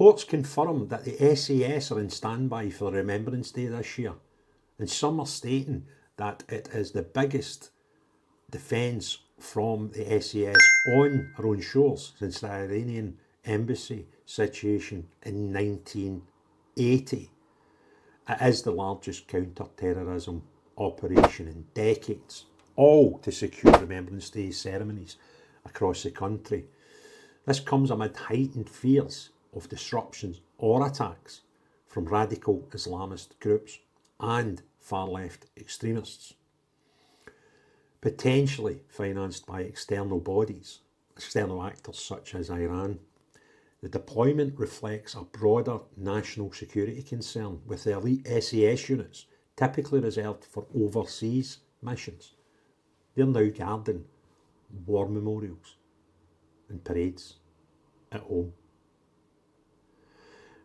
Reports confirm that the SAS are in standby for Remembrance Day this year, and some are stating that it is the biggest defence from the SAS on our own shores since the Iranian embassy situation in 1980. It is the largest counter-terrorism operation in decades, all to secure Remembrance Day ceremonies across the country. This comes amid heightened fears of disruptions or attacks from radical Islamist groups and far-left extremists, potentially financed by external bodies, external actors such as Iran. The deployment reflects a broader national security concern, with the elite SAS units typically reserved for overseas missions. They're now guarding war memorials and parades at home.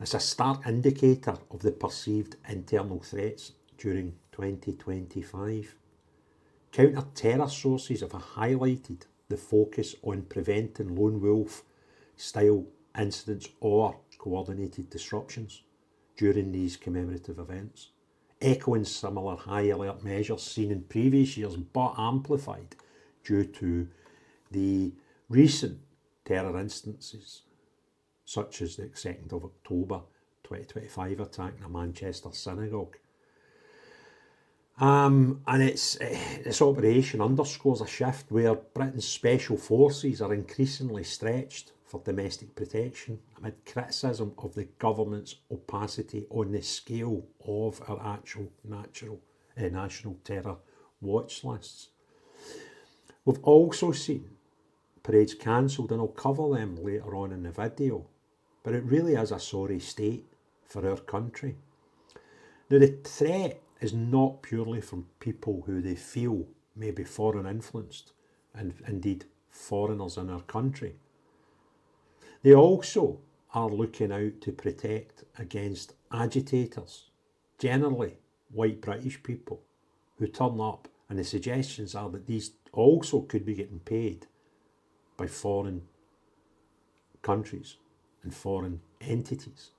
It's a stark indicator of the perceived internal threats during 2025. Counter-terror sources have highlighted the focus on preventing lone wolf style incidents or coordinated disruptions during these commemorative events, echoing similar high alert measures seen in previous years but amplified due to the recent terror instances such as the 2nd of October 2025 attack in a Manchester synagogue. And this operation underscores a shift where Britain's special forces are increasingly stretched for domestic protection amid criticism of the government's opacity on the scale of our actual national terror watch lists. We've also seen parades cancelled, and I'll cover them later on in the video, but it really is a sorry state for our country. Now, the threat is not purely from people who they feel may be foreign influenced, and indeed foreigners in our country. They also are looking out to protect against agitators, generally white British people, who turn up, and the suggestions are that these also could be getting paid by foreign countries and foreign entities.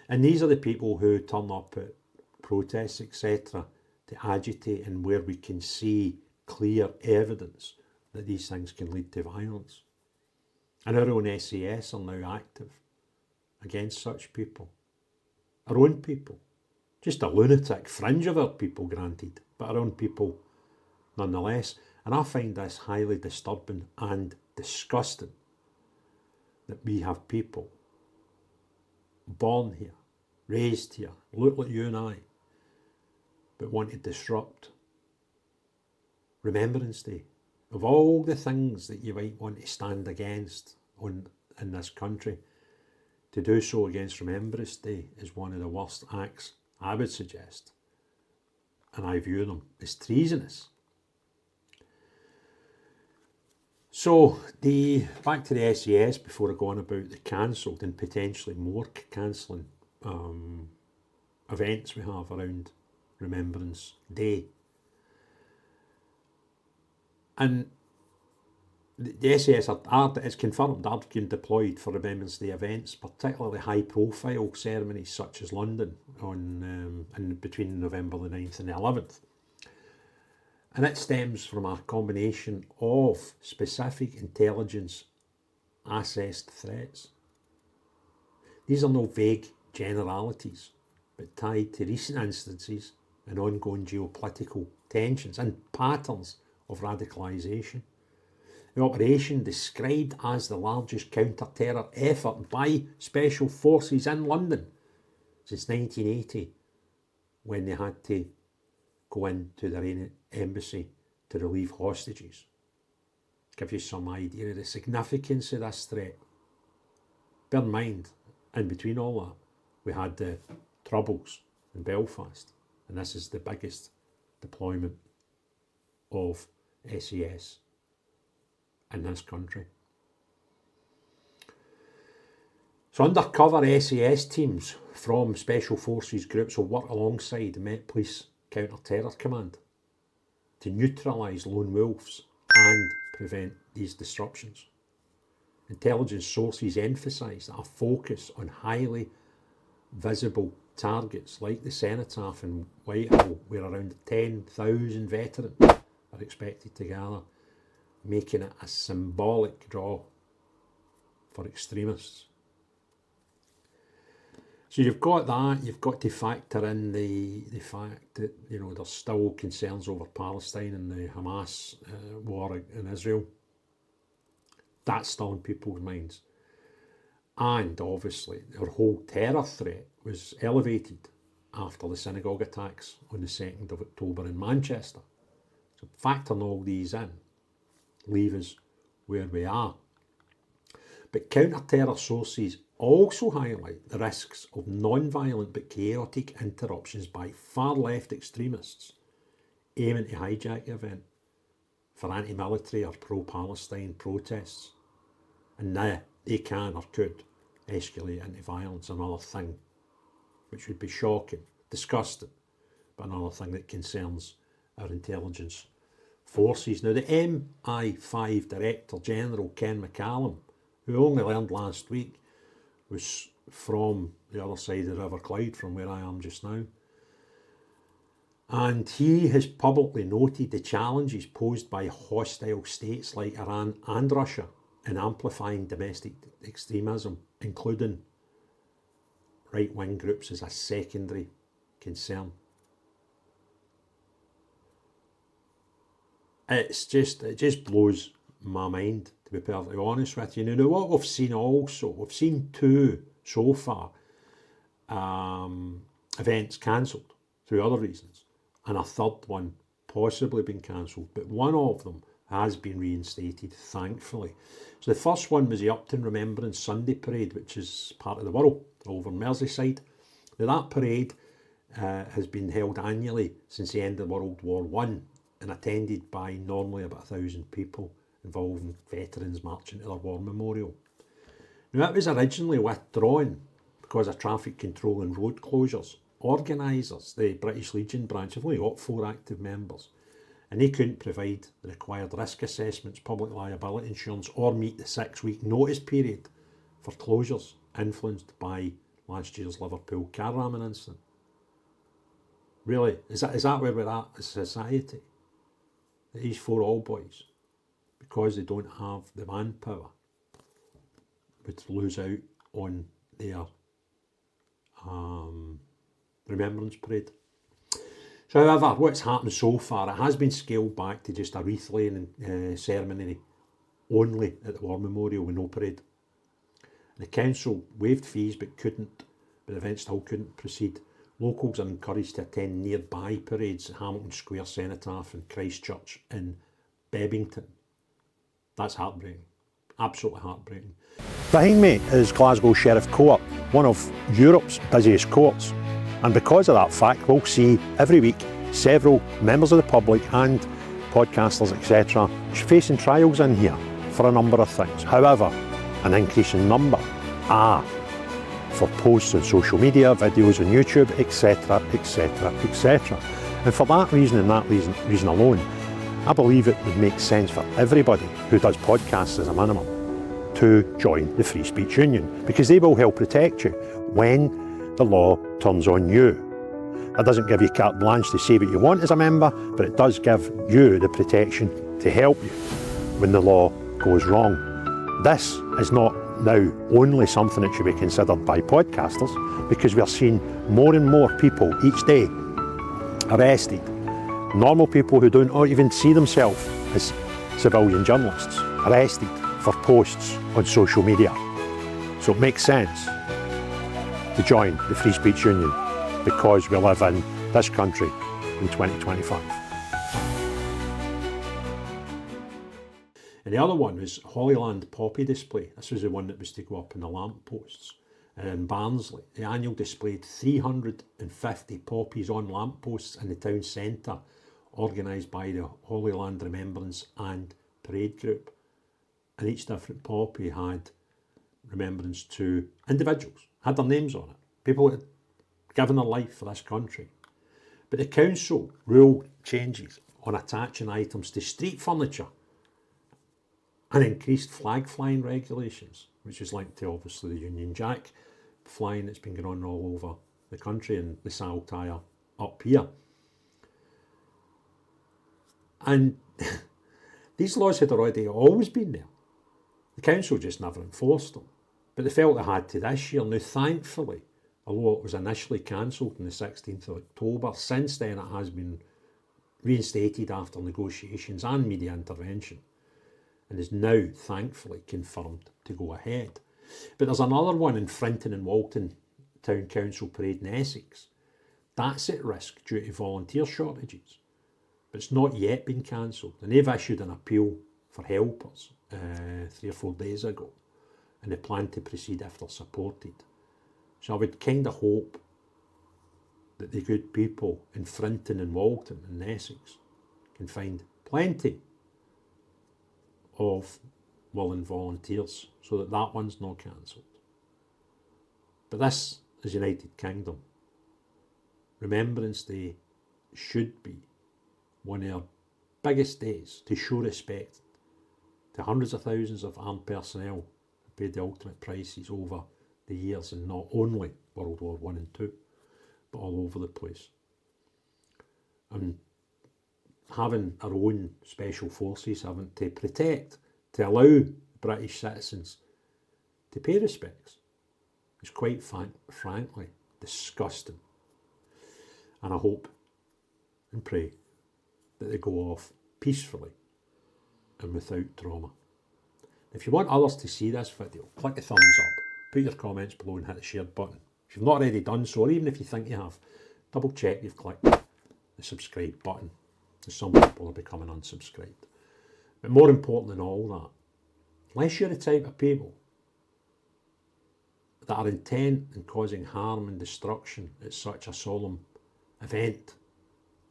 And these are the people who turn up at protests, etc., to agitate, and where we can see clear evidence that these things can lead to violence. And our own SAS are now active against such people. Our own people. Just a lunatic fringe of our people, granted, but our own people nonetheless. And I find this highly disturbing and disgusting that we have people born here, raised here, look like you and I, but want to disrupt Remembrance Day. Of all the things that you might want to stand against in this country, to do so against Remembrance Day is one of the worst acts, I would suggest, and I view them as treasonous. So, back to the SAS before I go on about the cancelled and potentially more cancelling events we have around Remembrance Day. And the SAS it's confirmed are being deployed for Remembrance Day events, particularly high-profile ceremonies such as London between November the 9th and the 11th. And it stems from a combination of specific intelligence assessed threats. These are no vague generalities, but tied to recent instances and ongoing geopolitical tensions and patterns of radicalisation. The operation, described as the largest counter-terror effort by special forces in London since 1980, when they had to go into their embassy to relieve hostages. Give you some idea of the significance of this threat. Bear in mind, in between all that, we had the Troubles in Belfast, and this is the biggest deployment of SAS in this country. So undercover SAS teams from Special Forces groups will work alongside the Met Police Counter-Terror Command to neutralise lone wolves and prevent these disruptions. Intelligence sources emphasise that a focus on highly visible targets like the cenotaph in Whitehall, where around 10,000 veterans are expected to gather, making it a symbolic draw for extremists. So you've got that, you've got to factor in the fact that, there's still concerns over Palestine and the Hamas war in Israel. That's still in people's minds. And obviously their whole terror threat was elevated after the synagogue attacks on the 2nd of October in Manchester. So factoring all these in, leave us where we are. But counter-terror sources also highlight the risks of non-violent but chaotic interruptions by far-left extremists aiming to hijack the event for anti-military or pro-Palestine protests. And now they can or could escalate into violence, another thing which would be shocking, disgusting, but another thing that concerns our intelligence forces. Now the MI5 Director General Ken McCallum, who only learned last week, was from the other side of the River Clyde, from where I am just now. And he has publicly noted the challenges posed by hostile states like Iran and Russia in amplifying domestic extremism, including right-wing groups, as a secondary concern. It just blows my mind, to be perfectly honest with you. Now, what we've seen also, we've seen 2 so far events cancelled through other reasons, and a third one possibly been cancelled, but one of them has been reinstated, thankfully. So the first one was the Upton Remembrance Sunday Parade, which is part of the Wirral over Merseyside. Now that parade has been held annually since the end of World War I and attended by normally about 1,000 people, involving veterans marching to their war memorial. Now it was originally withdrawn because of traffic control and road closures. Organisers, the British Legion branch, have only got 4 active members, and they couldn't provide the required risk assessments, public liability insurance, or meet the 6-week notice period for closures influenced by last year's Liverpool car ramming incident. Really, is that where we're at as a society? These 4 old boys, because they don't have the manpower, would lose out on their Remembrance Parade. So, however, what's happened so far, it has been scaled back to just a wreath-laying ceremony only at the War Memorial with no parade. The council waived fees but the event still couldn't proceed. Locals are encouraged to attend nearby parades at Hamilton Square, Cenotaph and Christchurch in Bebington. That's heartbreaking, absolutely heartbreaking. Behind me is Glasgow Sheriff Court, one of Europe's busiest courts. And because of that fact, we'll see every week several members of the public and podcasters, etc., facing trials in here for a number of things. However, an increasing number are for posts on social media, videos on YouTube, etc., etc., etc. And for that reason and that reason alone, I believe it would make sense for everybody who does podcasts as a minimum to join the Free Speech Union, because they will help protect you when the law turns on you. That doesn't give you carte blanche to say what you want as a member, but it does give you the protection to help you when the law goes wrong. This is not now only something that should be considered by podcasters, because we are seeing more and more people each day arrested. Normal people who don't even see themselves as civilian journalists, arrested for posts on social media. So it makes sense to join the Free Speech Union, because we live in this country in 2025. And the other one was Holyland Poppy Display. This was the one that was to go up in the lampposts in Barnsley. The annual displayed 350 poppies on lampposts in the town centre, organised by the Holyland Remembrance and Parade Group. And each different poppy had remembrance to individuals, had their names on it, people that had given their life for this country. But the council rule changes on attaching items to street furniture and increased flag flying regulations, which is linked to obviously the Union Jack flying that's been going on all over the country and the saltire up here. And these laws had already always been there. The council just never enforced them. But they felt they had to this year. Now, thankfully, although it was initially cancelled on the 16th of October, since then it has been reinstated after negotiations and media intervention, and is now, thankfully, confirmed to go ahead. But there's another one in Frinton and Walton Town Council Parade in Essex. That's at risk due to volunteer shortages. But it's not yet been cancelled. And they've issued an appeal for helpers 3 or 4 days ago. And they plan to proceed if they're supported. So I would kind of hope that the good people in Frinton and Walton and Essex can find plenty of willing volunteers so that that one's not cancelled. But this is United Kingdom. Remembrance Day should be one of our biggest days to show respect to hundreds of thousands of armed personnel who paid the ultimate prices over the years in not only World War I and II, but all over the place. And having our own special forces, having to protect, to allow British citizens to pay respects, is quite frankly disgusting. And I hope and pray that they go off peacefully and without trauma. If you want others to see this video, click the thumbs up, put your comments below and hit the share button. If you've not already done so, or even if you think you have, double check you've clicked the subscribe button, as some people are becoming unsubscribed. But more important than all that, unless you're the type of people that are intent on causing harm and destruction at such a solemn event,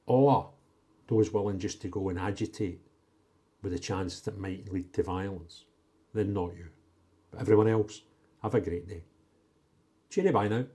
or those willing just to go and agitate with the chance that might lead to violence, then not you. But everyone else, have a great day. Cheery bye now.